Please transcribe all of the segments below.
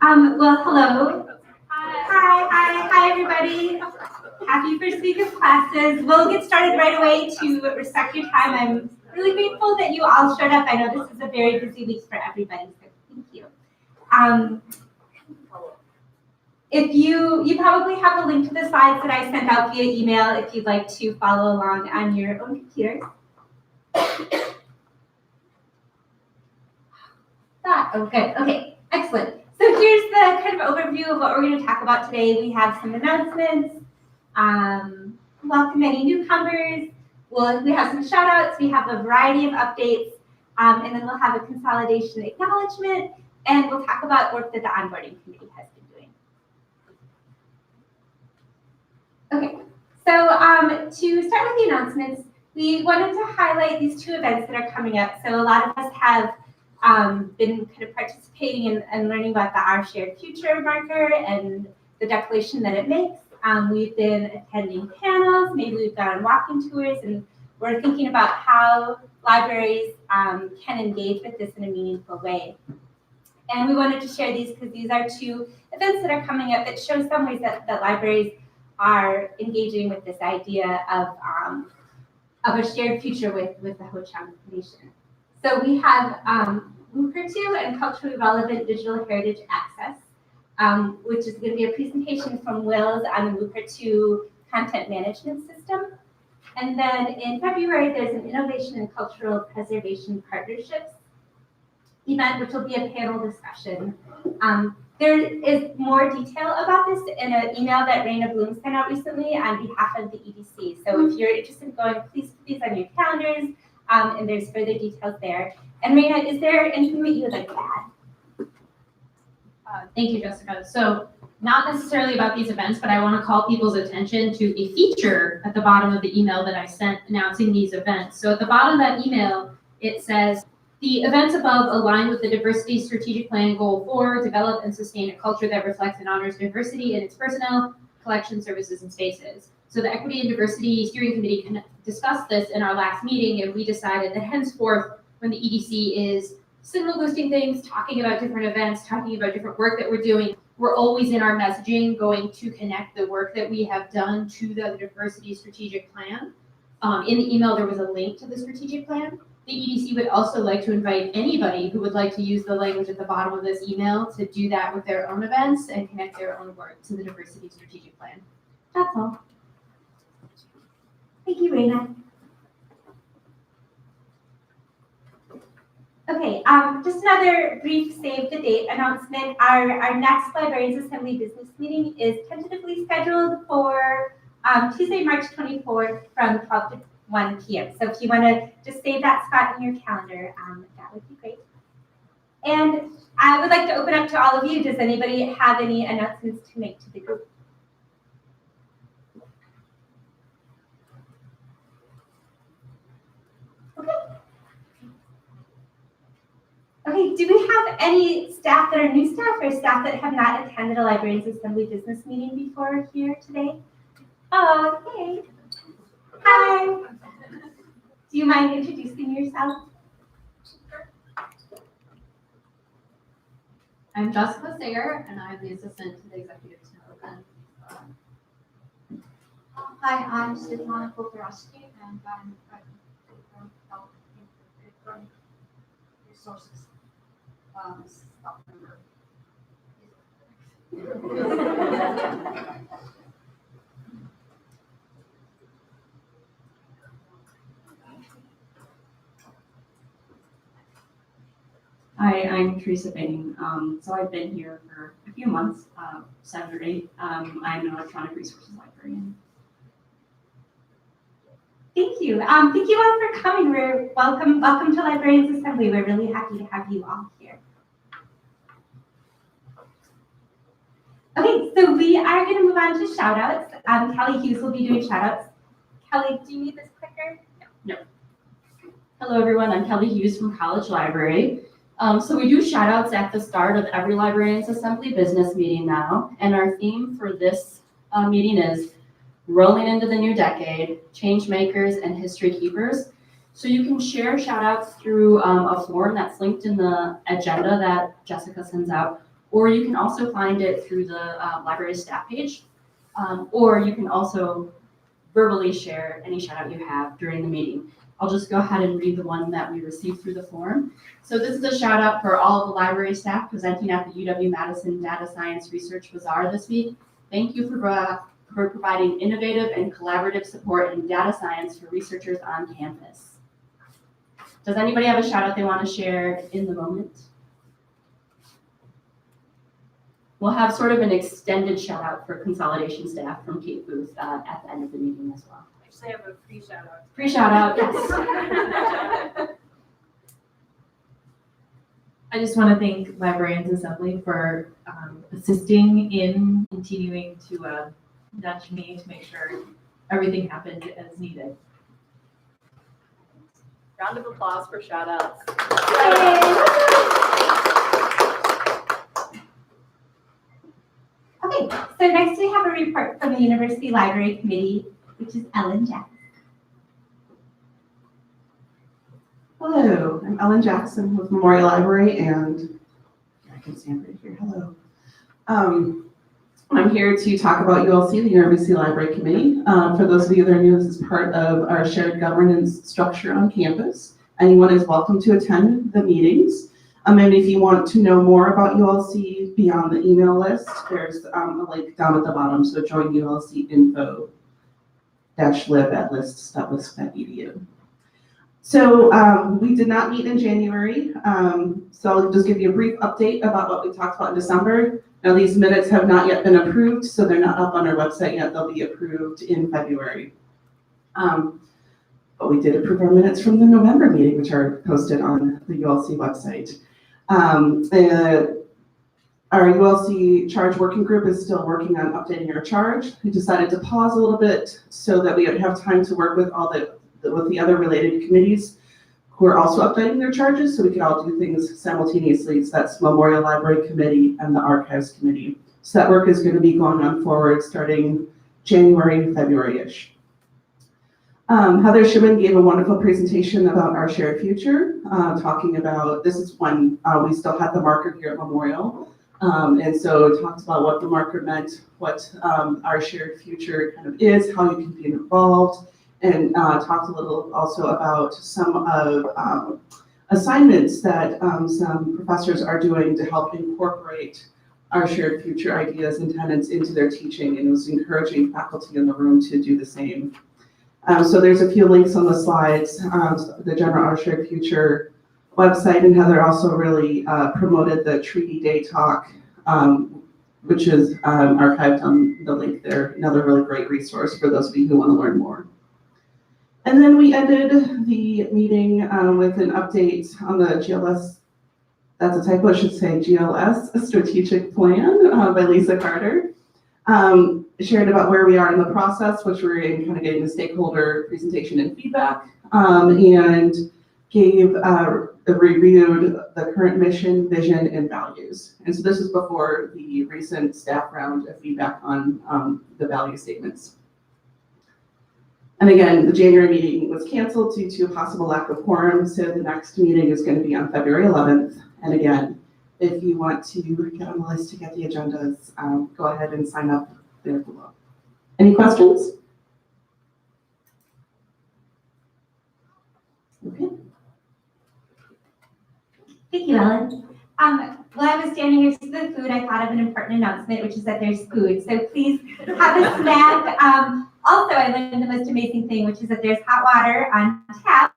Well, hello. Hi, everybody. Happy first week of classes. We'll get started right away to respect your time. I'm really grateful that you all showed up. I know this is a very busy week for everybody, so thank you. If you probably have a link to the slides that I sent out via email if you'd like to follow along on your own computers. Okay, excellent. So here's the kind of overview of what we're going to talk about today. We have some announcements, welcome any newcomers, we have some shout outs, we have a variety of updates, and then we'll have a consolidation acknowledgement, and we'll talk about work that the onboarding committee has been doing. Okay, so to start with the announcements, we wanted to highlight these two events that are coming up. So a lot of us have been kind of participating and learning about the Our Shared Future marker and the declaration that it makes. We've been attending panels, maybe we've gone on walking tours, and we're thinking about how libraries can engage with this in a meaningful way. And we wanted to share these because these are two events that are coming up that show some ways that libraries are engaging with this idea of a shared future with the Ho-Chunk Nation. So we have Luperto and Culturally Relevant Digital Heritage Access, which is going to be a presentation from Wills on the Luperto content management system. And then in February, there's an Innovation and Cultural Preservation Partnerships event, which will be a panel discussion. There is more detail about this in an email that Raina Bloom sent out recently on behalf of the EDC. So if you're interested in going, please put these on your calendars, and there's further details there. And Raina, is there anything that you would like to add? Thank you, Jessica. So not necessarily about these events, but I want to call people's attention to a feature at the bottom of the email that I sent announcing these events. So at the bottom of that email, it says, the events above align with the Diversity Strategic Plan Goal 4, develop and sustain a culture that reflects and honors diversity in its personnel, collection, services, and spaces. So the Equity and Diversity Steering Committee discussed this in our last meeting, and we decided that henceforth, when the EDC is signal boosting things, talking about different events, talking about different work that we're doing, we're always in our messaging going to connect the work that we have done to the Diversity Strategic Plan. In the email, there was a link to the strategic plan. The EDC would also like to invite anybody who would like to use the language at the bottom of this email to do that with their own events and connect their own work to the Diversity Strategic Plan. That's all. Thank you, Raina. Okay, just another brief save the date announcement. Our next Librarians Assembly business meeting is tentatively scheduled for Tuesday, March 24th from 12 to 1 p.m. So if you want to just save that spot in your calendar, that would be great. And I would like to open up to all of you. Does anybody have any announcements to make to the group? Okay, do we have any staff that are new staff or staff that have not attended a Librarians Assembly business meeting before here today? Oh, hey. Hi. Do you mind introducing yourself? I'm Jessica Sayer, and I'm the assistant to the executive assistant. Hi, I'm Svetlana Pokorowski, and I'm from resources staff member. Hi, I'm Teresa Bain. So I've been here for a few months, 7 or 8. I'm an electronic resources librarian. Thank you. Thank you all for coming. We're welcome to Librarians Assembly. We're really happy to have you all here. Okay, so we are going to move on to shout outs. Kelly Hughes will be doing shout outs. Kelly, do you need this clicker? No. Hello, everyone. I'm Kelly Hughes from College Library. So we do shout outs at the start of every Librarians Assembly business meeting now. And our theme for this meeting is rolling into the new decade, change makers and history keepers. So you can share shout outs through a form that's linked in the agenda that Jessica sends out, or you can also find it through the library staff page, or you can also verbally share any shout out you have during the meeting. I'll just go ahead and read the one that we received through the form. So this is a shout out for all of the library staff presenting at the UW-Madison Data Science Research Bazaar this week. Thank you for providing innovative and collaborative support in data science for researchers on campus. Does anybody have a shout out they want to share in the moment? We'll have sort of an extended shout out for consolidation staff from Kate Booth at the end of the meeting as well. Actually, I have a free shout out. Free shout out, yes. I just want to thank Librarians Assembly for assisting in continuing to nudge me to make sure everything happened as needed. Round of applause for shout outs. Okay, so next we have a report from the University Library Committee, which is Ellen Jackson. Hello, I'm Ellen Jackson with Memorial Library, and I can stand right here. Hello. I'm here to talk about ULC, the University Library Committee. For those of you that are new, this is part of our shared governance structure on campus. Anyone is welcome to attend the meetings. And if you want to know more about ULC beyond the email list, there's a link down at the bottom. So join ULC info-lib@lists.wisc.edu. So we did not meet in January. So I'll just give you a brief update about what we talked about in December. Now these minutes have not yet been approved, so they're not up on our website yet. They'll be approved in February. But we did approve our minutes from the November meeting, which are posted on the ULC website. Our ULC charge working group is still working on updating our charge. We decided to pause a little bit so that we would have time to work with with the other related committees who are also updating their charges, so we could all do things simultaneously. So that's Memorial Library Committee and the Archives Committee. So that work is going to be going on forward starting January, February-ish. Heather Shimon gave a wonderful presentation about our shared future, talking about, this is when we still had the marker here at Memorial. And so it talks about what the marker meant, what our shared future kind of is, how you can be involved, and talked a little also about some of assignments that some professors are doing to help incorporate our shared future ideas and tenets into their teaching, and it was encouraging faculty in the room to do the same. So there's a few links on the slides, the General Our Shared Future website, and Heather also really promoted the Treaty Day talk, which is archived on the link there, another really great resource for those of you who want to learn more. And then we ended the meeting with an update on the GLS, that's a typo, I should say GLS Strategic Plan by Lisa Carter. Shared about where we are in the process, which we're in kind of getting the stakeholder presentation and feedback, and reviewed the current mission, vision, and values. And so this is before the recent staff round of feedback on the value statements. And again, the January meeting was canceled due to a possible lack of quorum, so the next meeting is going to be on February 11th. And again, if you want to get on the list to get the agendas, go ahead and sign up there below. Any questions? Okay. Thank you, Ellen. While I was standing here to the food, I thought of an important announcement, which is that there's food. So please have a snack. Also, I learned the most amazing thing, which is that there's hot water on tap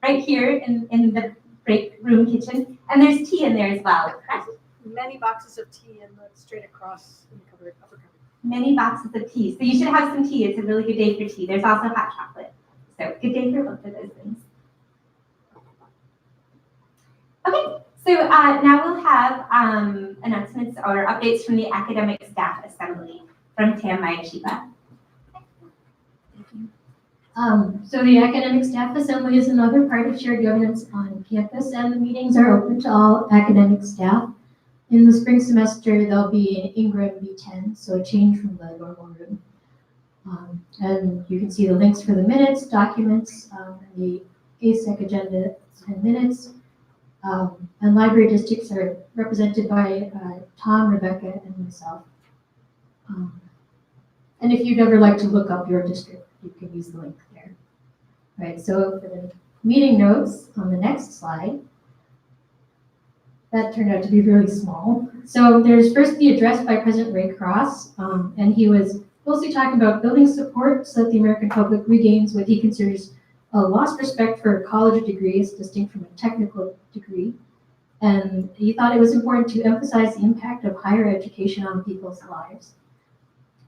right here in the break room kitchen, and there's tea in there as well, correct? Many boxes of tea and look straight across in the upper cupboard. Many boxes of tea. So you should have some tea. It's a really good day for tea. There's also hot chocolate. So good day for both of those things. Okay, so now we'll have announcements or updates from the Academic Staff Assembly from Tam Mayachiba. So the Academic Staff Assembly is another part of shared governance on campus, and the meetings are open to all academic staff. In the spring semester, they'll be in Ingram B10, so a change from the normal room. And you can see the links for the minutes, documents, and the ASEC agenda 10 minutes. And library districts are represented by Tom, Rebecca, and myself. And if you'd ever like to look up your district, you can use the link there. All right, so for the meeting notes on the next slide, that turned out to be really small. So there's first the address by President Ray Cross, and he was mostly talking about building support so that the American public regains what he considers a lost respect for a college degree as distinct from a technical degree. And he thought it was important to emphasize the impact of higher education on people's lives.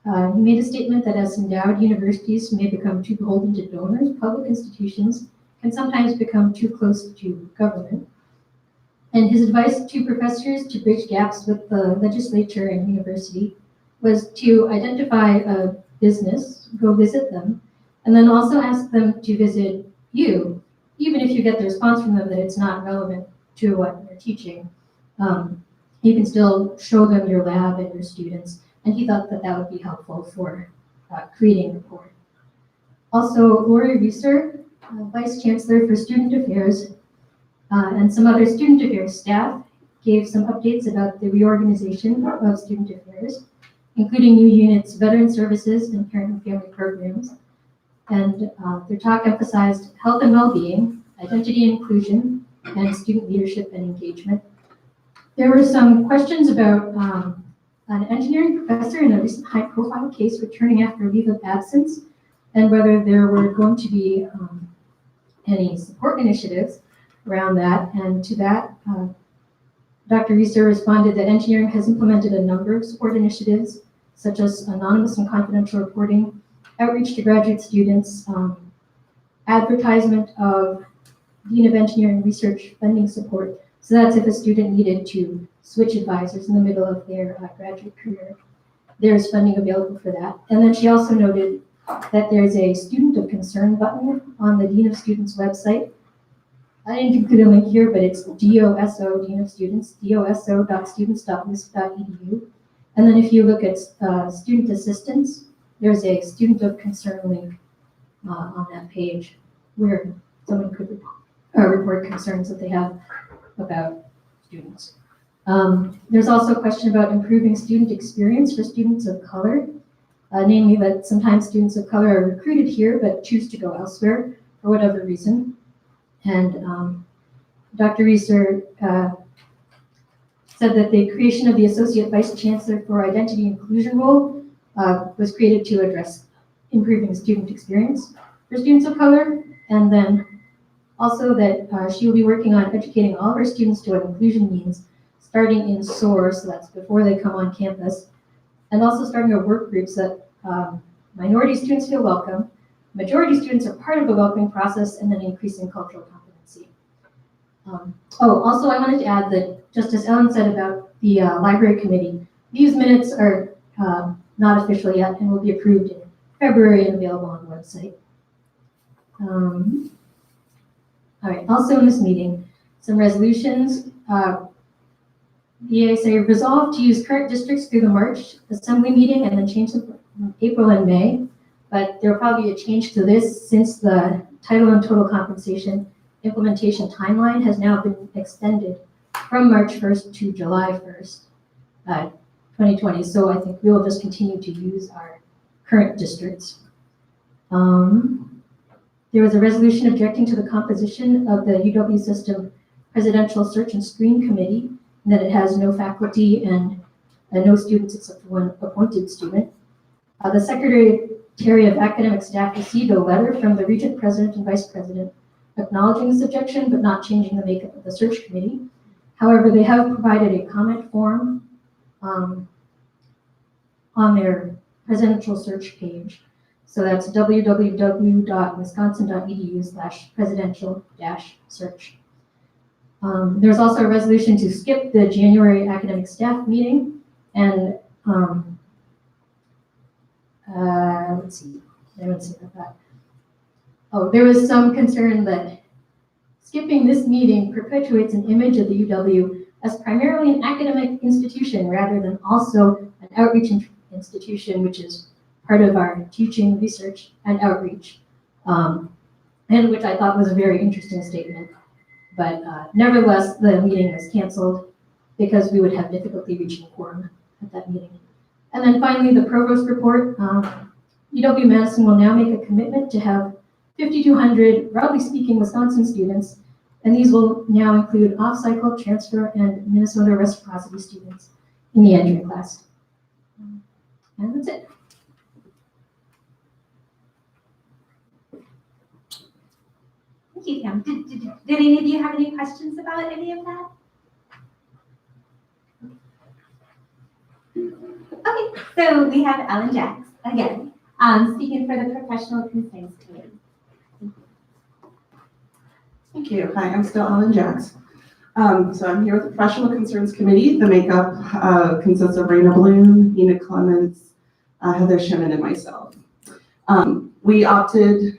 He made a statement that as endowed universities may become too beholden to donors, public institutions can sometimes become too close to government. And his advice to professors to bridge gaps with the legislature and university was to identify a business, go visit them, and then also ask them to visit you, even if you get the response from them that it's not relevant to what you're teaching. You can still show them your lab and your students, and he thought that that would be helpful for creating rapport. Also, Lori Reeser, Vice Chancellor for Student Affairs, and some other Student Affairs staff gave some updates about the reorganization of Student Affairs, including new units, Veteran Services, and Parent and Family Programs. And their talk emphasized health and well-being, identity and inclusion, and student leadership and engagement. There were some questions about an engineering professor in a recent high-profile case returning after leave of absence, and whether there were going to be any support initiatives around that. And to that, Dr. Reeser responded that engineering has implemented a number of support initiatives, such as anonymous and confidential reporting, outreach to graduate students, advertisement of Dean of Engineering Research funding support. So that's if a student needed to switch advisors in the middle of their graduate career. There's funding available for that. And then she also noted that there's a student of concern button on the Dean of Students website. I didn't include a link here, but it's DOSO, Dean of Students, doso.students.wisc.edu. And then if you look at student assistance, there's a student of concern link on that page where someone could report concerns that they have about students. There's also a question about improving student experience for students of color, namely that sometimes students of color are recruited here but choose to go elsewhere for whatever reason. And Dr. Reeser said that the creation of the Associate Vice Chancellor for Identity Inclusion role was created to address improving student experience for students of color, and then also that she will be working on educating all of our students to what inclusion means, starting in SOAR, so that's before they come on campus, and also starting a work group so that minority students feel welcome, majority students are part of the welcoming process, and then increasing cultural competency. Also I wanted to add that, just as Ellen said about the library committee, these minutes are not official yet and will be approved in February and available on the website. All right, also in this meeting, some resolutions. The ASA resolved to use current districts through the March Assembly meeting and then change them in April and May, but there will probably be a change to this since the title and total compensation implementation timeline has now been extended from March 1st to July 1st, 2020. So I think we will just continue to use our current districts. There was a resolution objecting to the composition of the UW system Presidential Search and Screen Committee, and that it has no faculty and no students except for one appointed student. The Secretary of Academic Staff received a letter from the Regent President and Vice President acknowledging this objection, but not changing the makeup of the search committee. However, they have provided a comment form on their presidential search page. So that's www.wisconsin.edu/presidential-search. There's also a resolution to skip the January academic staff meeting, and let's see, I haven't seen that. Oh, there was some concern that skipping this meeting perpetuates an image of the UW as primarily an academic institution rather than also an outreach institution, which is part of our teaching, research, and outreach. and which I thought was a very interesting statement. But nevertheless, the meeting was canceled because we would have difficulty reaching quorum at that meeting. And then finally, the provost report. UW-Madison will now make a commitment to have 5,200, broadly speaking, Wisconsin students, and these will now include off-cycle, transfer, and Minnesota reciprocity students in the entry class. And that's it. Thank you, Pam. Did any of you have any questions about any of that? Okay, so we have Ellen Jacks again, speaking for the Professional Concerns Committee. Thank you. Hi, I'm still Ellen Jacks. So I'm here with the Professional Concerns Committee. The makeup consists of Raina Bloom, Nina Clements, Heather Shimon, and myself. We opted,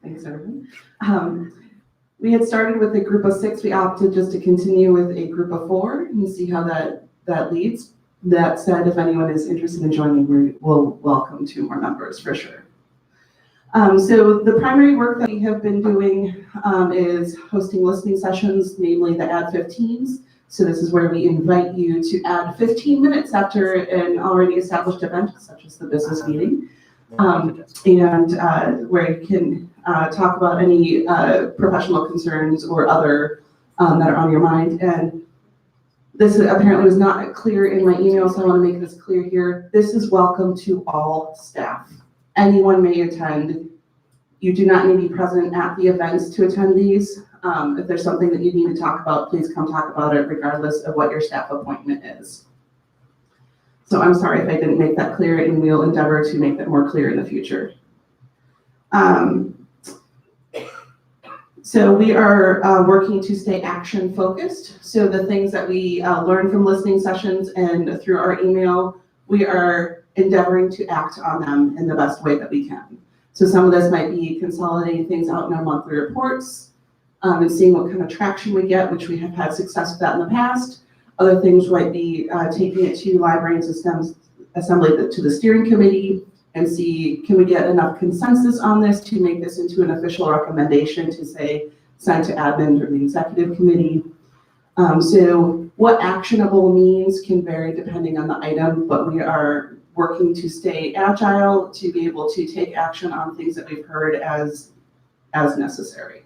thanks everyone. We had started with a group of 6. We opted just to continue with a group of 4 and see how that leads. That said, if anyone is interested in joining, we will welcome 2 more members for sure. So the primary work that we have been doing is hosting listening sessions, namely the Add 15s. So this is where we invite you to add 15 minutes after an already established event, such as the business meeting, and where you can talk about any professional concerns or other that are on your mind. And this apparently was not clear in my email, so I want to make this clear here. This is welcome to all staff. Anyone may attend. You do not need to be present at the events to attend these. If there's something that you need to talk about, please come talk about it regardless of what your staff appointment is. So I'm sorry if I didn't make that clear, and we'll endeavor to make that more clear in the future. So we are working to stay action focused. So the things that we learn from listening sessions and through our email, we are endeavoring to act on them in the best way that we can. So some of this might be consolidating things out in our monthly reports and seeing what kind of traction we get, which we have had success with that in the past. Other things might be taking it to Librarians Assembly to the steering committee and see, can we get enough consensus on this to make this into an official recommendation to say, send to admin or the executive committee. So what actionable means can vary depending on the item, but we are working to stay agile to be able to take action on things that we've heard as necessary.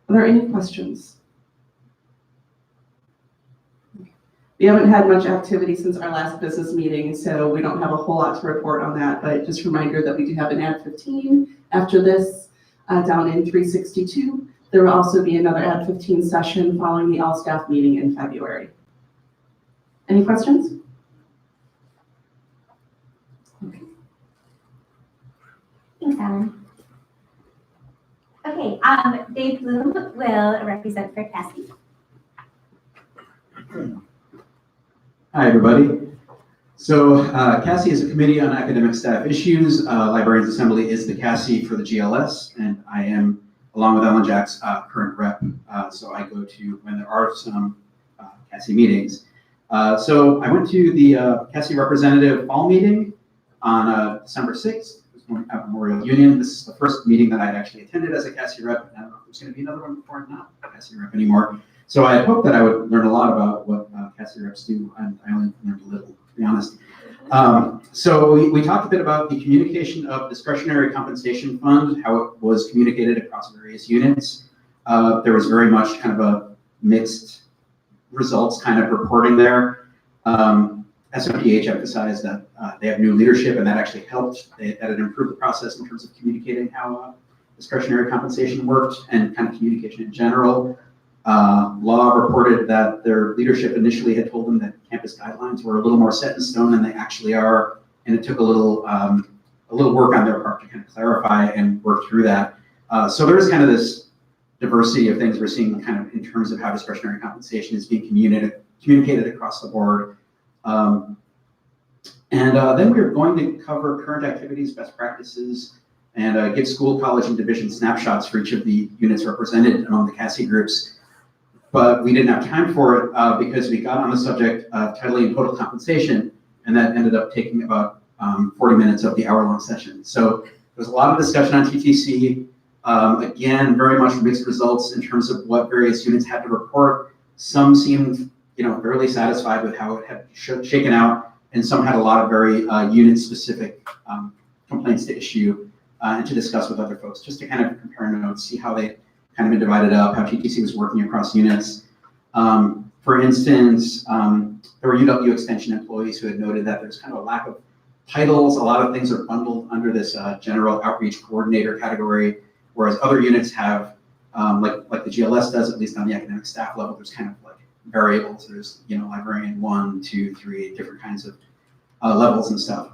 Are there any questions? We haven't had much activity since our last business meeting, so we don't have a whole lot to report on that, but just a reminder that we do have an Add 15 after this down in 362. There will also be another Add 15 session following the all-staff meeting in February. Any questions? Okay. Thanks, Alan. Okay, Dave Bloom will represent for Cassie. Hi, everybody. So CASI is a committee on academic staff issues. Librarians Assembly is the CASI for the GLS, and I am, along with Ellen Jacks, current rep. So I go to when there are some CASI meetings. So I went to the CASI representative fall meeting on December 6th. It was going to have Memorial Union. This is the first meeting that I'd actually attended as a CASI rep. I don't know if there's going to be another one before I'm not a CASI rep anymore. So I had hoped that I would learn a lot about what CASI reps do, and I only learned a little, to be honest. So we talked a bit about the communication of discretionary compensation fund, how it was communicated across various units. There was very much kind of a mixed results kind of reporting there. SMPH emphasized that they have new leadership, and that actually helped. That it improved the process in terms of communicating how discretionary compensation worked and kind of communication in general. Law reported that their leadership initially had told them that campus guidelines were a little more set in stone than they actually are, and it took a little work on their part to kind of clarify and work through that. So there is kind of this diversity of things we're seeing kind of in terms of how discretionary compensation is being communicated across the board. And then we're going to cover current activities, best practices, and give school, college, and division snapshots for each of the units represented among the CASI groups. But we didn't have time for it because we got on the subject of titling and total compensation, and that ended up taking about 40 minutes of the hour-long session. So was a lot of discussion on TTC. Again, very much mixed results in terms of what various units had to report. Some seemed, fairly satisfied with how it had shaken out, and some had a lot of very unit-specific complaints to issue and to discuss with other folks, just to kind of compare notes, see how they kind of been divided up, how TTC was working across units. For instance, there were UW Extension employees who had noted that there's kind of a lack of titles. A lot of things are bundled under this general outreach coordinator category, whereas other units have, like the GLS does, at least on the academic staff level, there's kind of like variables. There's, librarian 1, 2, 3, different kinds of levels and stuff.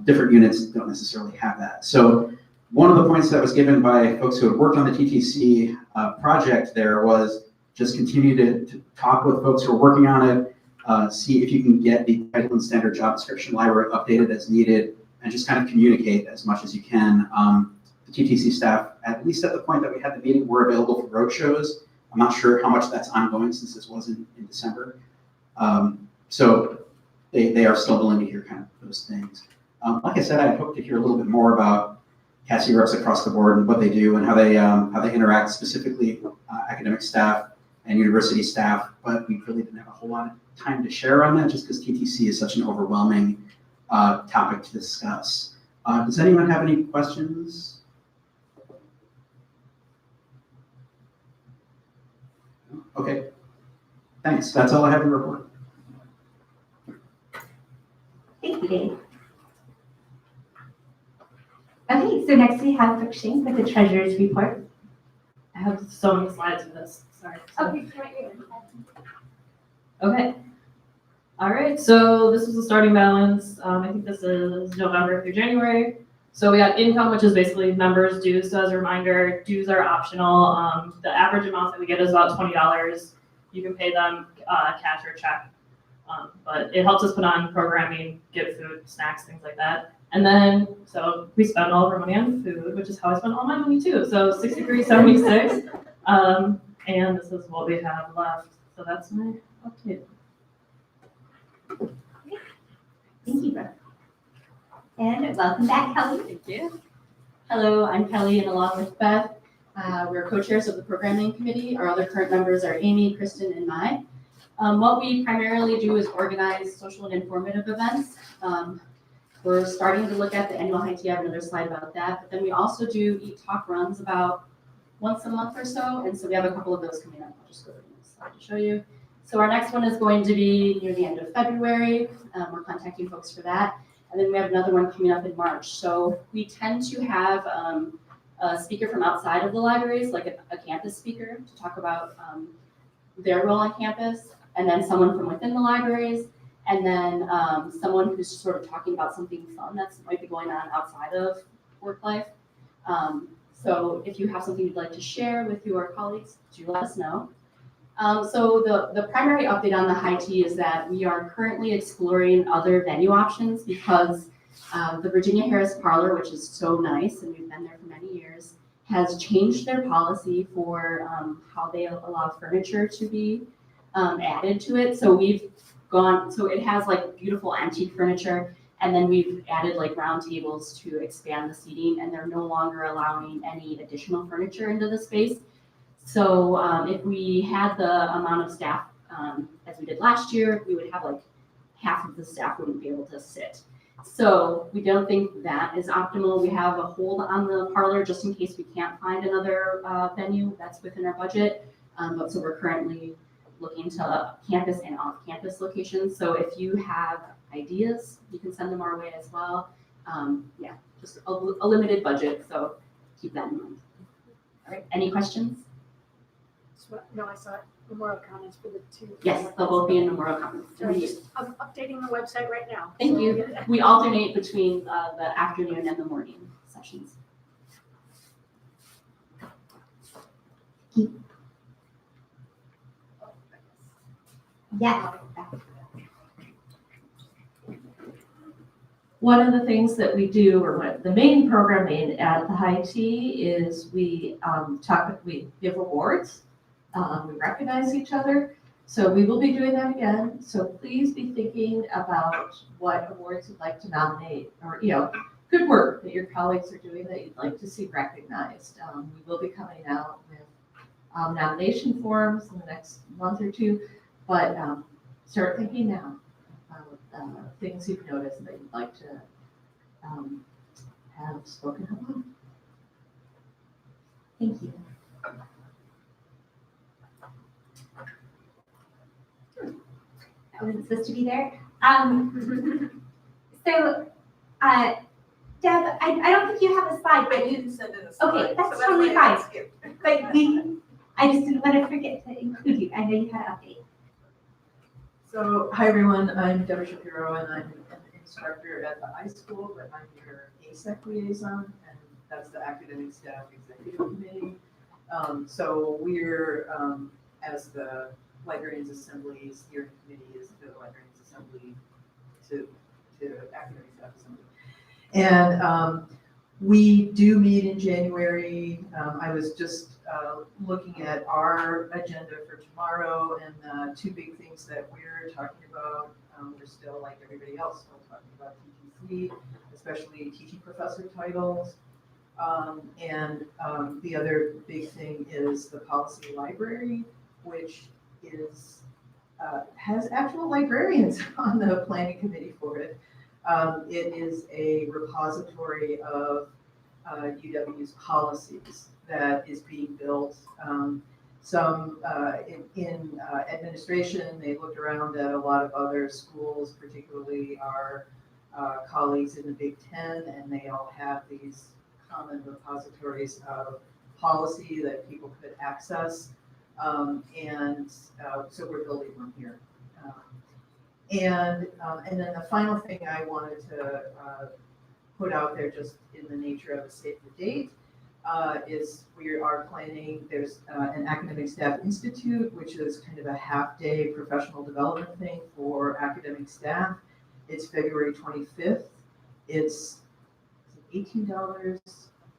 Different units don't necessarily have that. So one of the points that was given by folks who had worked on the TTC project there was just continue to talk with folks who are working on it, see if you can get the title and standard job description library updated as needed, and just kind of communicate as much as you can. The TTC staff, at least at the point that we had the meeting, were available for road shows. I'm not sure how much that's ongoing since this was in December. So they are still willing to hear kind of those things. Like I said, I hope to hear a little bit more about CASI reps across the board and what they do and how they interact, specifically academic staff and university staff, but we really didn't have a whole lot of time to share on that just because TTC is such an overwhelming topic to discuss. Does anyone have any questions? Okay, thanks. That's all I have to report. Thank you, Dave. Okay, so next we have Brooke Shank with the treasurer's report. I have so many slides of this, sorry. Okay, right here. Okay. All right, so this is the starting balance. I think this is November through January. So we got income, which is basically members' dues. So as a reminder, dues are optional. The average amount that we get is about $20. You can pay them cash or check. But it helps us put on programming, get food, snacks, things like that. And then, so we spend all of our money on food, which is how I spend all my money too. So $63.76. And this is what we have left. So that's my update. Thank you, Brooke. And welcome back, Kelly. Thank you. Hello, I'm Kelly, and along with Beth, we're co-chairs of the programming committee. Our other current members are Amy, Kristen, and Mai. What we primarily do is organize social and informative events. We're starting to look at the annual high tea. I have another slide about that. But then we also do eat talk runs about once a month or so. And so we have a couple of those coming up. I'll just go to the slide to show you. So our next one is going to be near the end of February. We're contacting folks for that. And then we have another one coming up in March. So we tend to have a speaker from outside of the libraries, like a campus speaker, to talk about their role on campus, and then someone from within the libraries, and then someone who's sort of talking about something fun that might be going on outside of work life. So if you have something you'd like to share with your colleagues, do let us know. So the primary update on the high tea is that we are currently exploring other venue options because the Virginia Harris Parlor, which is so nice, and we've been there for many years, has changed their policy for how they allow furniture to be added to it. So we've gone, so it has like beautiful antique furniture, and then we've added like round tables to expand the seating, and they're no longer allowing any additional furniture into the space. So if we had the amount of staff as we did last year, we would have like half of the staff wouldn't be able to sit. So we don't think that is optimal. We have a hold on the parlor just in case we can't find another venue that's within our budget. But so we're currently looking to campus and off-campus locations. So if you have ideas, you can send them our way as well. Yeah, just a limited budget, so keep that in mind. All right, any questions? No, I saw Memorial Commons for the two. Yes, they'll both be in Memorial Commons. So I'm updating the website right now. Thank you. We alternate between the afternoon and the morning sessions. Yes. One of the things that we do, or what the main programming at the high tea is we we give awards, we recognize each other. So we will be doing that again. So please be thinking about what awards you'd like to nominate, or good work that your colleagues are doing that you'd like to see recognized. We will be coming out with nomination forms in the next month or two, but start thinking now about things you've noticed that you'd like to have spoken about. Thank you. I wasn't supposed to be there. So, Deb, I don't think you have a slide, but you, Send in a slide, okay, that's so totally why I fine. skipped. But I just didn't want to forget to include you. I know you had an update. So, hi everyone, I'm Deborah Shapiro and I'm an instructor at the high school, but I'm your ASEC liaison, and that's the Academic Staff Executive Committee. So we're, as the Librarians Assembly steering committee is the Librarians Assembly to Academic Staff Assembly. And we do meet in January. I was just looking at our agenda for tomorrow, and the two big things that we're talking about, we're still, like everybody else, still talking about TTC, especially teaching professor titles. And the other big thing is the policy library, which is has actual librarians on the planning committee for it. It is a repository of UW's policies that is being built. Some in administration, they looked around at a lot of other schools, particularly our colleagues in the Big Ten, and they all have these common repositories of policy that people could access. So we're building one here. And then the final thing I wanted to put out there, just in the nature of a save the date, is we are planning, there's an Academic Staff Institute, which is kind of a half-day professional development thing for academic staff. It's February 25th. It's $18.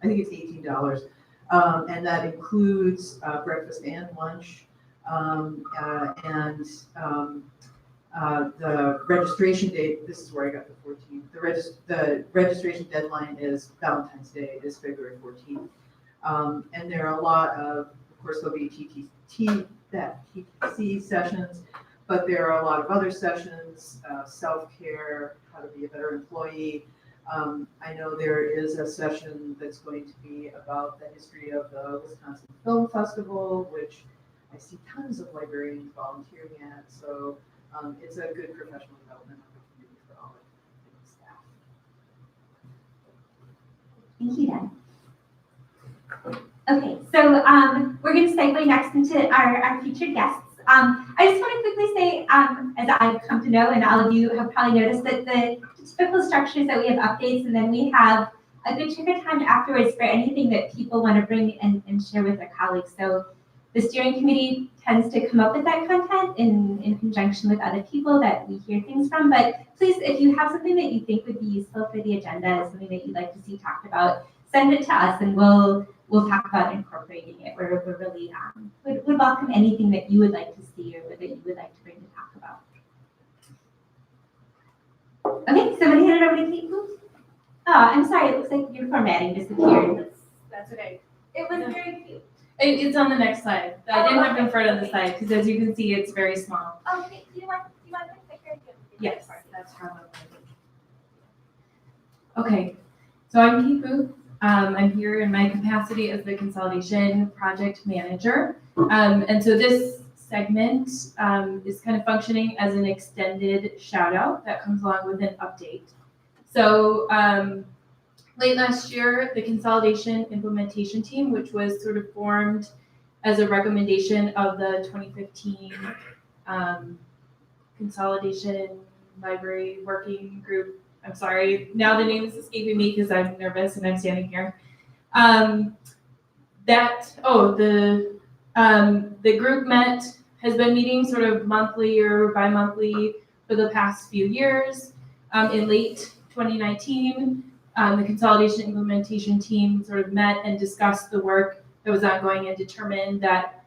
I think it's $18. And that includes breakfast and lunch. The registration date, this is where I got the 14th. The registration deadline is Valentine's Day, is February 14th. And there are a lot of course, there'll be TTC sessions, but there are a lot of other sessions, self-care, how to be a better employee. I know there is a session that's going to be about the history of the Wisconsin Film Festival, which I see tons of librarians volunteering at. So it's a good professional development opportunity for all of the staff. Thank you, Dan. Okay, so we're going to segue next into our featured guests. I just want to quickly say, as I've come to know, and all of you have probably noticed, that the typical structure is that we have updates, and then we have a good chunk of time afterwards for anything that people want to bring and share with their colleagues. So the steering committee tends to come up with that content in conjunction with other people that we hear things from. But please, if you have something that you think would be useful for the agenda, something that you'd like to see talked about, send it to us, and we'll talk about incorporating it. We're really would welcome anything that you would like to see or that you would like to bring to talk about. Okay, somebody hand it over to Kate, please. Oh, I'm sorry. It looks like your formatting disappeared. That's okay. It was very cute. It's on the next slide. I didn't have it in front of the slide because, as you can see, it's very small. Okay, do you want to clicker? Yes, that's probably. Okay, so I'm Kate Booth. I'm here in my capacity as the consolidation project manager. And so this segment is kind of functioning as an extended shout out that comes along with an update. So late last year, the consolidation implementation team, which was sort of formed as a recommendation of the 2015 consolidation library working group. I'm sorry, now the name is escaping me because I'm nervous and I'm standing here. The group has been meeting sort of monthly or bi-monthly for the past few years. In late 2019, the consolidation implementation team sort of met and discussed the work that was ongoing and determined that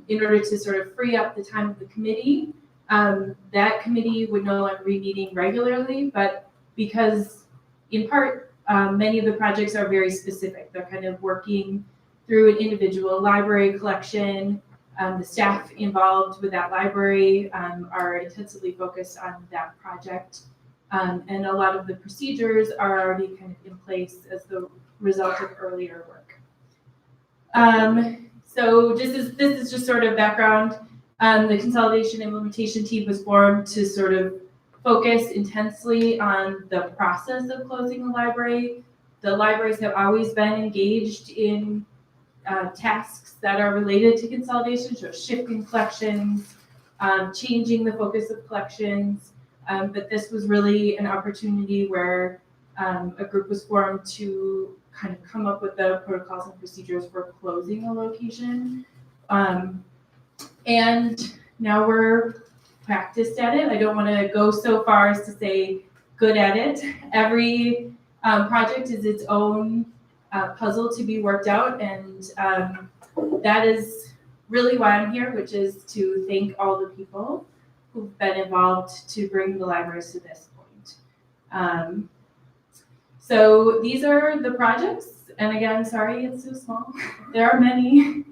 in order to sort of free up the time of the committee, that committee would no longer be meeting regularly, but because in part many of the projects are very specific. They're kind of working through an individual library collection. The staff involved with that library are intensively focused on that project. And a lot of the procedures are already kind of in place as the result of earlier work. So this is just sort of background. The consolidation implementation team was formed to sort of focus intensely on the process of closing the library. The libraries have always been engaged in tasks that are related to consolidation, so shifting collections, changing the focus of collections. But this was really an opportunity where a group was formed to kind of come up with the protocols and procedures for closing a location. And now we're practiced at it. I don't want to go so far as to say good at it. Every project is its own puzzle to be worked out, and that is really why I'm here, which is to thank all the people who've been involved to bring the libraries to this point. So these are the projects, and again, sorry it's so small. There are many.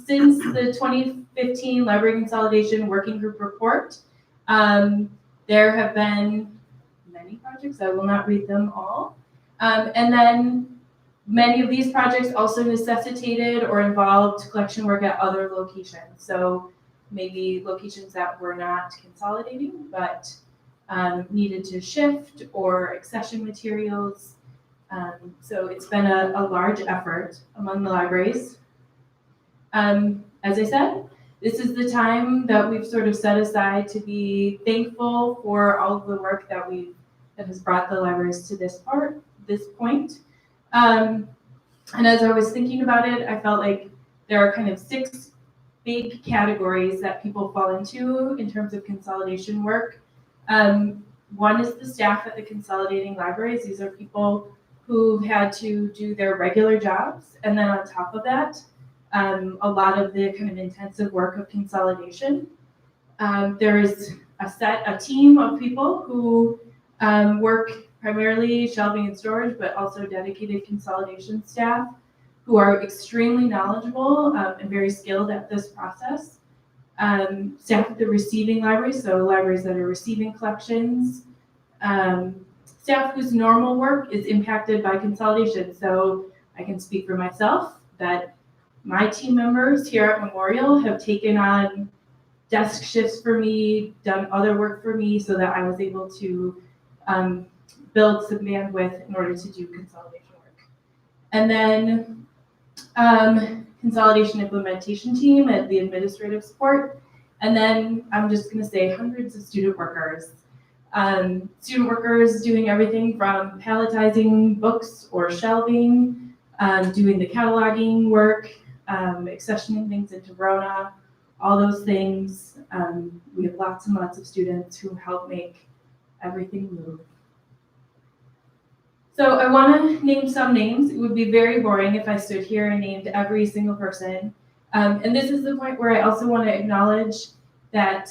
Since the 2015 Library Consolidation Working Group report, there have been many projects. I will not read them all. And then many of these projects also necessitated or involved collection work at other locations. So maybe locations that were not consolidating, but needed to shift or accession materials. So it's been a large effort among the libraries. As I said, this is the time that we've sort of set aside to be thankful for all of the work that has brought the libraries to this point. And as I was thinking about it, I felt like there are kind of 6 big categories that people fall into in terms of consolidation work. One is the staff at the consolidating libraries. These are people who've had to do their regular jobs, and then on top of that, a lot of the kind of intensive work of consolidation. There's a team of people who work primarily shelving and storage, but also dedicated consolidation staff who are extremely knowledgeable and very skilled at this process. Staff at the receiving libraries, so libraries that are receiving collections. Staff whose normal work is impacted by consolidation. So I can speak for myself that my team members here at Memorial have taken on desk shifts for me, done other work for me so that I was able to build some bandwidth in order to do consolidation work. And then consolidation implementation team at the administrative support. And then I'm just going to say hundreds of student workers. Student workers doing everything from palletizing books or shelving, doing the cataloging work, accessioning things into Verona, all those things. We have lots and lots of students who help make everything move. So I want to name some names. It would be very boring if I stood here and named every single person. And this is the point where I also want to acknowledge that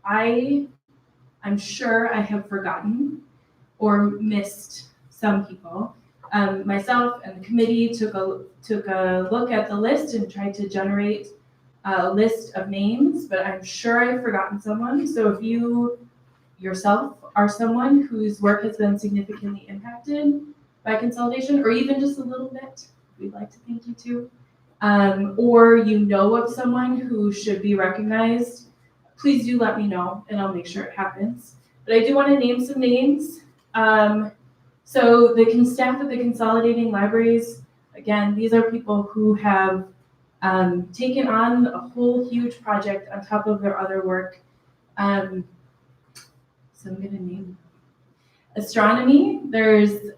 I'm sure I have forgotten or missed some people. Myself and the committee took a look at the list and tried to generate a list of names, but I'm sure I've forgotten someone. So if you yourself are someone whose work has been significantly impacted by consolidation, or even just a little bit, we'd like to thank you too. Or you know of someone who should be recognized, please do let me know and I'll make sure it happens. But I do want to name some names. So the staff of the consolidating libraries, again, these are people who have taken on a whole huge project on top of their other work. So I'm going to name astronomy. There's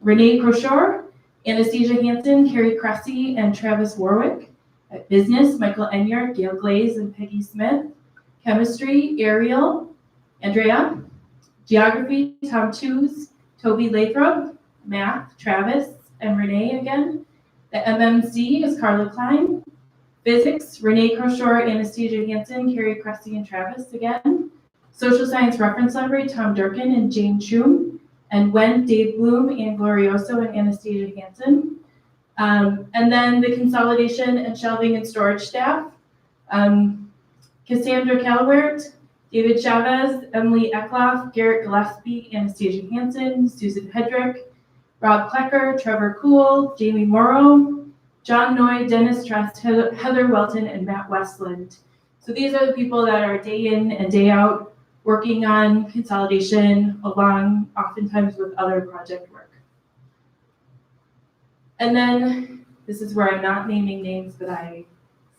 Renee Crochure, Anastasia Hansen, Carrie Cressy, and Travis Warwick. At business, Michael Enyart, Gail Glaze, and Peggy Smith. Chemistry, Ariel, Andrea. Geography, Tom Tews, Toby Lathrop. Math, Travis, and Renee again. The MMC is Carla Klein. Physics, Renee Crochure, Anastasia Hansen, Carrie Cressy, and Travis again. Social Science Reference Library, Tom Durkin and Jane Choom. and Wendt, Dave Bloom, Ann Glorioso, and Anastasia Hansen. And then the consolidation and shelving and storage staff, Cassandra Calwert, David Chavez, Emily Eckloff, Garrett Gillespie, Anastasia Hansen, Susan Hedrick, Rob Klecker, Trevor Cool, Jamie Morrow, John Noy, Dennis Trust, Heather Welton, and Matt Westland. So these are the people that are day in and day out working on consolidation along oftentimes with other project work. And then this is where I'm not naming names, but I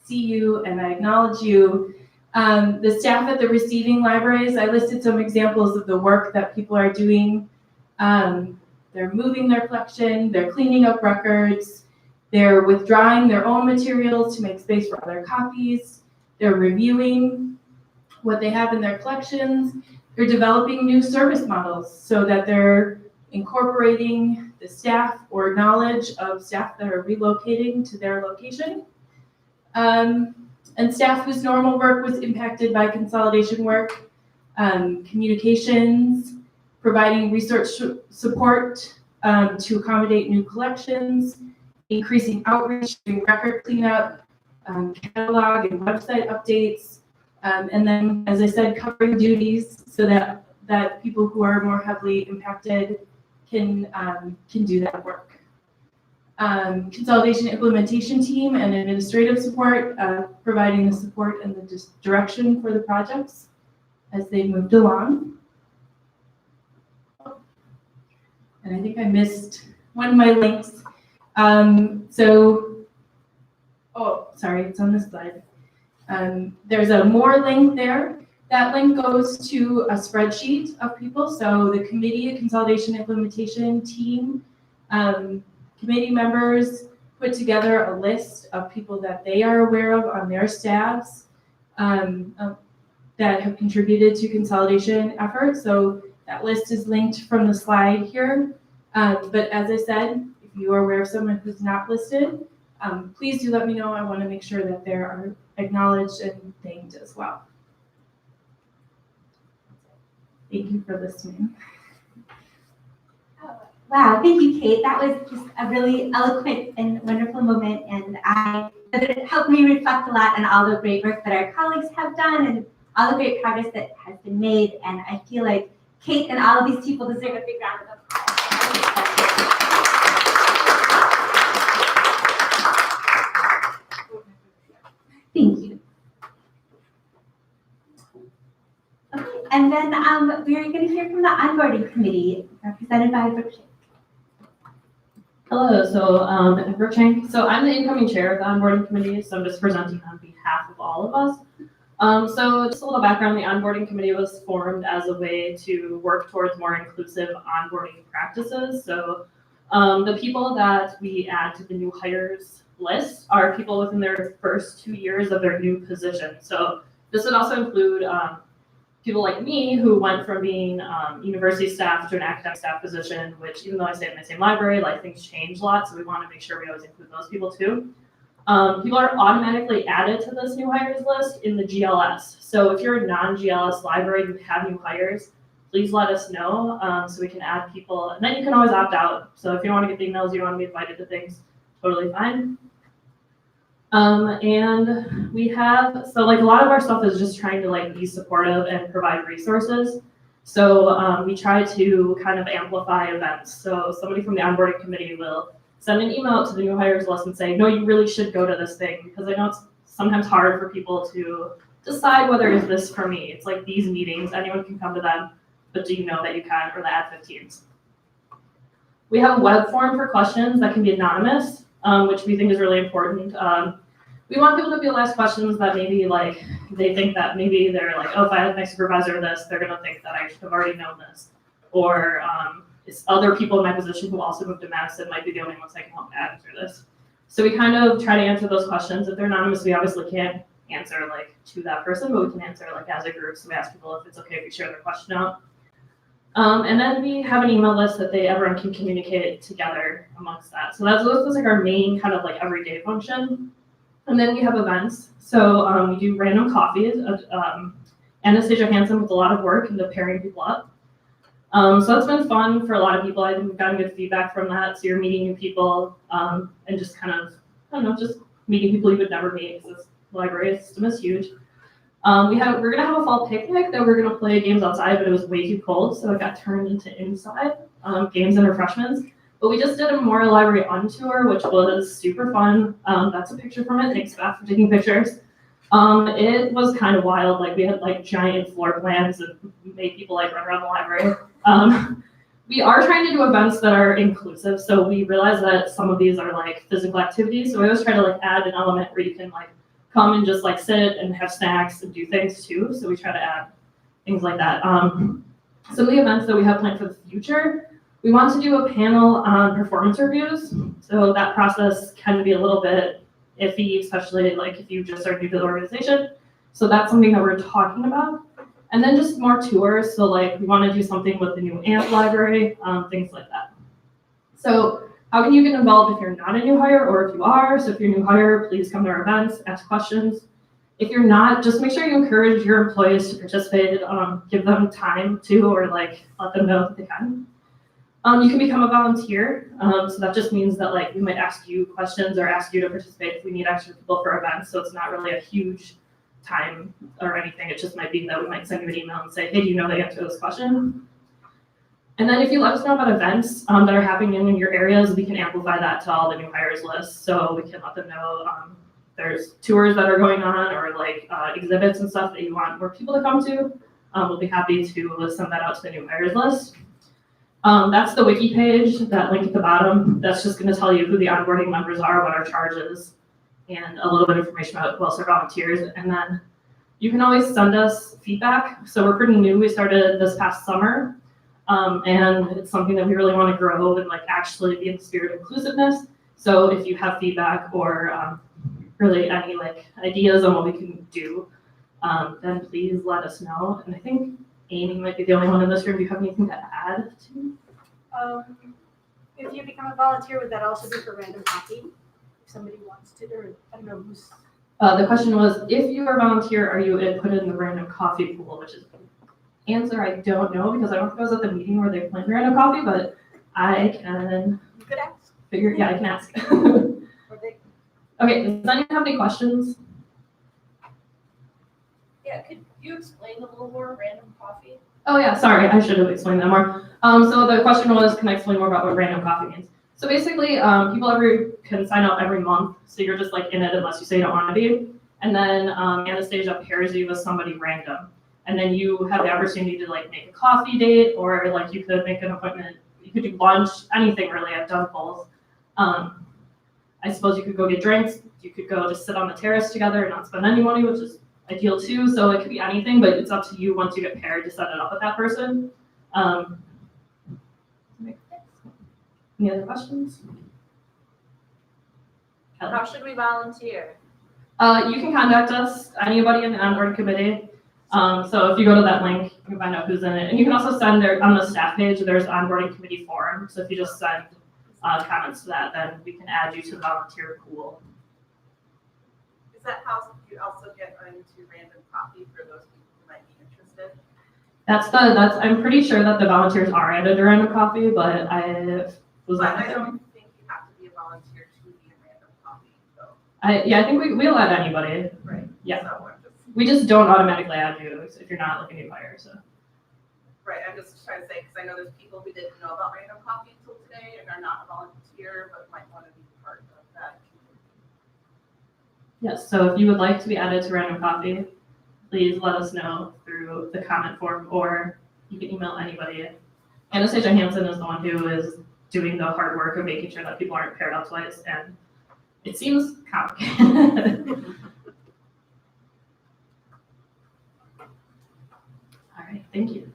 see you and I acknowledge you. The staff at the receiving libraries, I listed some examples of the work that people are doing. They're moving their collection, they're cleaning up records, they're withdrawing their own materials to make space for other copies, they're reviewing what they have in their collections, they're developing new service models so that they're incorporating the staff or knowledge of staff that are relocating to their location. And staff whose normal work was impacted by consolidation work, communications, providing research support to accommodate new collections, increasing outreach, doing record cleanup, catalog and website updates, and then, as I said, covering duties so that people who are more heavily impacted can do that work. Consolidation implementation team and administrative support, providing the support and the direction for the projects as they moved along. And I think I missed one of my links. Sorry, it's on this slide. There's a more link there. That link goes to a spreadsheet of people. So the committee, consolidation implementation team, committee members put together a list of people that they are aware of on their staffs that have contributed to consolidation efforts. So that list is linked from the slide here. But as I said, if you are aware of someone who's not listed, please do let me know. I want to make sure that they are acknowledged and thanked as well. Thank you for listening. Wow, thank you, Kate. That was just a really eloquent and wonderful moment, and it helped me reflect a lot on all the great work that our colleagues have done and all the great progress that has been made. And I feel like Kate and all of these people deserve a big round of applause. Thank you. Okay, and then we are going to hear from the onboarding committee, represented by Brooke. Hello, so Brooke Chang. So I'm the incoming chair of the onboarding committee, so I'm just presenting on behalf of all of us. So just a little background, the onboarding committee was formed as a way to work towards more inclusive onboarding practices. So the people that we add to the new hires list are people within their first 2 years of their new position. So this would also include people like me who went from being university staff to an academic staff position, which even though I stay in the same library, like things change a lot. So we want to make sure we always include those people too. People are automatically added to this new hires list in the GLS. So if you're a non-GLS library, you have new hires, please let us know so we can add people. And then you can always opt out. So if you don't want to get the emails, you don't want to be invited to things, totally fine. And we have, so like a lot of our stuff is just trying to like be supportive and provide resources. So we try to kind of amplify events. So somebody from the onboarding committee will send an email to the new hires list and say, no, you really should go to this thing, because I know it's sometimes hard for people to decide whether is this for me. It's like these meetings, anyone can come to them, but do you know that you can, or the admin teams. We have a web form for questions that can be anonymous, which we think is really important. We want people to be able to ask questions that maybe like, they think that maybe they're like, oh, if I ask my supervisor this, they're gonna think that I should have already known this. Or it's other people in my position who also moved to Madison might be the only ones that can help answer this. So we kind of try to answer those questions. If they're anonymous, we obviously can't answer like to that person, but we can answer like as a group. So we ask people if it's okay if we share their question out. And then we have an email list that everyone can communicate together amongst that. So that's like our main kind of like everyday function. And then we have events. So we do random coffees. Anastasia Hansen with a lot of work into pairing people up. So that's been fun for a lot of people. I've gotten good feedback from that. So you're meeting new people and just kind of, I don't know, just meeting people you would never meet because this library system is huge. We're gonna have a fall picnic that we're gonna play games outside, but it was way too cold, so it got turned into inside games and refreshments. But we just did a Memorial Library on tour, which was super fun. That's a picture from it. Thanks, Beth, for taking pictures. It was kind of wild. Like we had like giant floor plans and made people like run around the library. We are trying to do events that are inclusive, so we realize that some of these are like physical activities. So we always try to like add an element where you can like come and just like sit and have snacks and do things too. So we try to add things like that. Some of the events that we have planned for the future, we want to do a panel on performance reviews. So that process can be a little bit iffy, especially like if you just are new to the organization. So that's something that we're talking about. And then just more tours. So like we want to do something with the new AMP library, things like that. So how can you get involved if you're not a new hire or if you are? So if you're a new hire, please come to our events, ask questions. If you're not, just make sure you encourage your employees to participate, give them time to, or like let them know that they can. You can become a volunteer. So that just means that like we might ask you questions or ask you to participate if we need extra people for events. So it's not really a huge time or anything. It just might be that we might send you an email and say, hey, do you know the answer to this question? And then if you let us know about events that are happening in your areas, we can amplify that to all the new hires list. So we can let them know there's tours that are going on or like exhibits and stuff that you want more people to come to. We'll be happy to send that out to the new hires list. That's the wiki page, that link at the bottom. That's just going to tell you who the onboarding members are, what our charge is, and a little bit of information about who else are volunteers. And then you can always send us feedback. So we're pretty new. We started this past summer. And it's something that we really want to grow and like actually be in the spirit of inclusiveness. So if you have feedback or really any like ideas on what we can do, then please let us know. And I think Amy might be the only one in this room. Do you have anything to add to? If you become a volunteer, would that also be for random coffee? If somebody wants to, or I don't know who's. The question was, if you are a volunteer, are you put in the random coffee pool, which is answer, I don't know because I don't think I was at the meeting where they planned random coffee, but I can You could ask. I can ask. Okay, does anyone have any questions? Yeah, could you explain a little more random coffee? Oh yeah, sorry, I should have explained that more. So the question was, can I explain more about what random coffee means? So basically, people can sign up every month, so you're just like in it unless you say you don't want to be. And then Anastasia pairs you with somebody random. And then you have the opportunity to like make a coffee date, or like you could make an appointment. You could do lunch, anything really. I've done both. I suppose you could go get drinks. You could go just sit on the terrace together and not spend any money, which is ideal too. So it could be anything, but it's up to you once you get paired to set it up with that person. Any other questions? Kelly? How should we volunteer? You can contact us, anybody in the onboard committee. So if you go to that link, you can find out who's in it. And you can also send on the staff page, there's onboarding committee forum. So if you just send comments to that, then we can add you to the volunteer pool. Is that how you also get into random coffee for those people who might be interested? I'm pretty sure that the volunteers are added to random coffee, but I don't think you have to be a volunteer to be in random coffee, so. I think we'll add anybody. Right. Yeah. So We just don't automatically add you if you're not looking to hire, so. Right, I'm just trying to say, because I know there's people who didn't know about random coffee until today and are not a volunteer, but might want to be part of that community. Yes, so if you would like to be added to random coffee, please let us know through the comment form, or you can email anybody. Anastasia Hansen is the one who is doing the hard work of making sure that people aren't paired up twice, and it seems complicated. All right, thank you.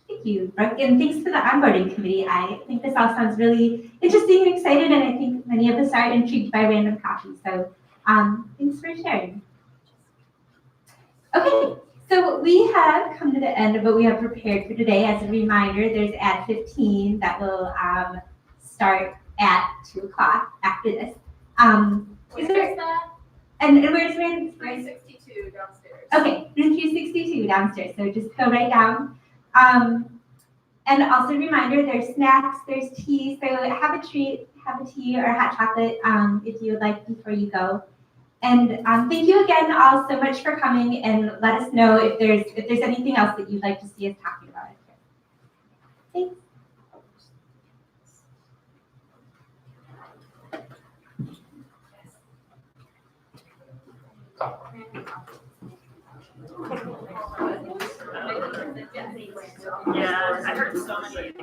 Thank you, Brooke, and thanks to the onboarding committee. I think this all sounds really interesting and excited, and I think many of us are intrigued by random coffee. So thanks for sharing. Okay, so we have come to the end of what we have prepared for today. As a reminder, there's Ad 15 that will start at 2 o'clock after this. Where's that? And where's Rand? 362 downstairs. Okay, room 262 downstairs, so just go right down. And also a reminder, there's snacks, there's tea, so have a treat, have a tea or hot chocolate if you would like before you go. And thank you again all so much for coming, and let us know if there's anything else that you'd like to see us talking about. Thanks. Yeah, I heard so many.